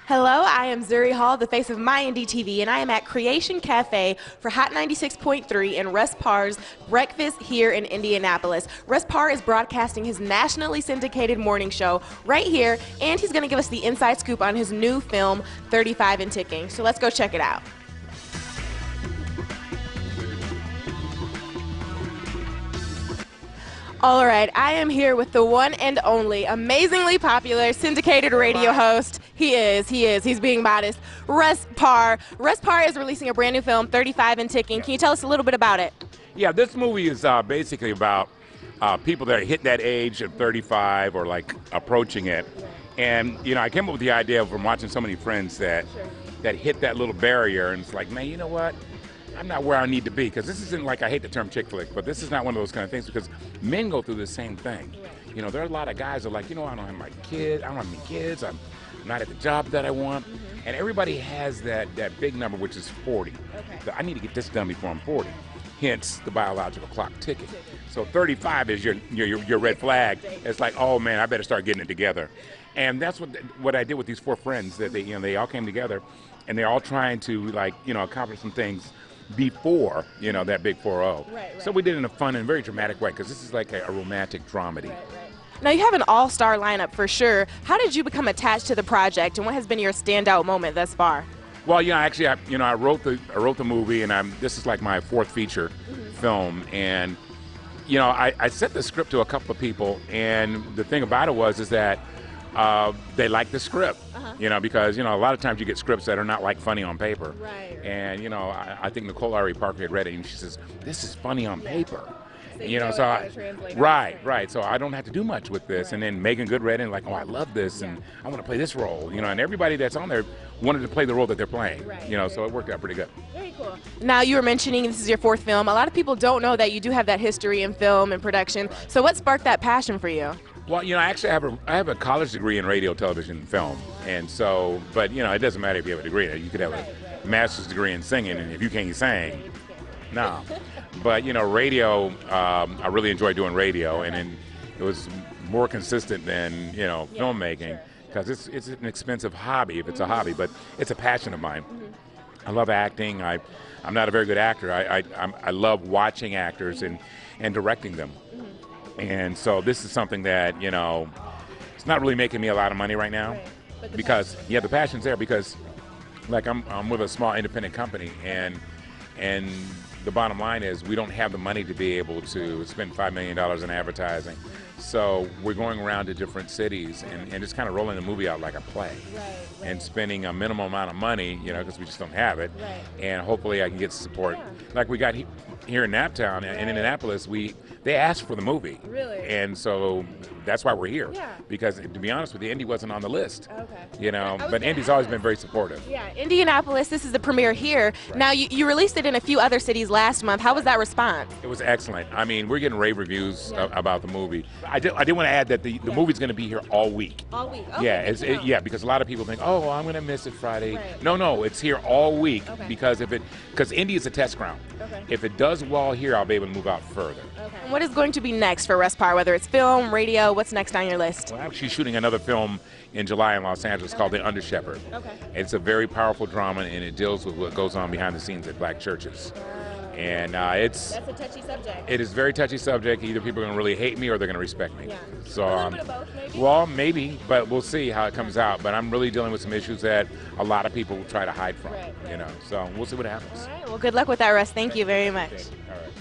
Hello, I am Zuri Hall, the face of MyINDY-TV, and I am at Creation Cafe for Hot 96.3 and Russ Parr's breakfast here in Indianapolis. Russ Parr is broadcasting his nationally syndicated morning show right here, and he's going to give us the inside scoop on his new film, 35 and Ticking. So let's go check it out. All right, I am here with the one and only, amazingly popular syndicated radio host. He's being modest. Russ Parr. Russ Parr is releasing a brand new film, 35 and Ticking. Can you tell us a little bit about it? Yeah, this movie is basically about people that hit that age of 35 or like approaching it. And, you know, I came up with the idea from watching so many friends that hit that little barrier, and it's like, man, you know what? I'm not where I need to be, because this isn't like, I hate the term chick flick, but this is not one of those kind of things, because men go through the same thing. You know, there are a lot of guys that are like, you know, I don't have my kid, I don't have any kids, I'm not at the job that I want, and everybody has that big number, which is 40. So I need to get this done before I'm 40, hence the biological clock ticking. So 35 is your red flag. It's like, oh man, I better start getting it together. And that's what I did with these four friends, that they all came together, and they're all trying to, like, you know, accomplish some things before, you know, that big 4-0. So we did it in a fun and very dramatic way, because this is like a romantic dramedy. Now, you have an all-star lineup for sure. How did you become attached to the project, and what has been your standout moment thus far? Well, you know, actually, I wrote the movie, and this is like my fourth feature film, and you know, I sent the script to a couple of people, and the thing about it is that they liked the script. You know, because, you know, a lot of times you get scripts that are not like funny on paper. And, you know, I think Nicole Ari Parker had read it, and she says, this is funny on paper. So you know, so right. So I don't have to do much with this. And then Megan Good read it and like, oh, I love this, and I want to play this role. You know, and everybody that's on there wanted to play the role that they're playing. You know, so it worked out pretty good. Very cool. Now, you were mentioning this is your fourth film. A lot of people don't know that you do have that history in film and production. So what sparked that passion for you? Well, you know, actually I have a college degree in radio, television, and film, and so, but you know, it doesn't matter if you have a degree. You could have a master's degree in singing, and if you can't sing, no. But you know, radio, I really enjoy doing radio, and then it was more consistent than, you know, filmmaking, because it's an expensive hobby if it's a hobby, but it's a passion of mine. I love acting. I'm not a very good actor. I love watching actors and directing them. And so this is something that, you know, it's not really making me a lot of money right now, because the passion's there, because like I'm with a small independent company, and the bottom line is we don't have the money to be able to spend $5 million in advertising. So we're going around to different cities and just kind of rolling the movie out like a play, and spending a minimum amount of money, you know, because we just don't have it, and hopefully I can get support. Like we got here in Naptown, in Indianapolis, they asked for the movie, and so that's why we're here. Because to be honest with you, Indy wasn't on the list. You know, but Indy's always been very supportive. Indianapolis, this is the premiere here. Now, you released it in a few other cities last month. How was that response? It was excellent. I mean, we're getting rave reviews about the movie. I did want to add that the movie's going to be here all week. All week. Okay, yeah, because a lot of people think, oh, well, I'm going to miss it Friday. No, it's here all week, because Indy is a test ground. If it does well here, I'll be able to move out further. And what is going to be next for Russ Parr, whether it's film, radio, what's next on your list? Well, I'm actually shooting another film in July in Los Angeles called The Under Shepherd. It's a very powerful drama, and it deals with what goes on behind the scenes at black churches. And that's a touchy subject. It is a very touchy subject. Either people are going to really hate me or they're going to respect me. So, a little bit of both, maybe? Well, maybe, but we'll see how it comes out. But I'm really dealing with some issues that a lot of people try to hide from. You know, so we'll see what happens. All right. Well, good luck with that, Russ. Thank you very much. All right.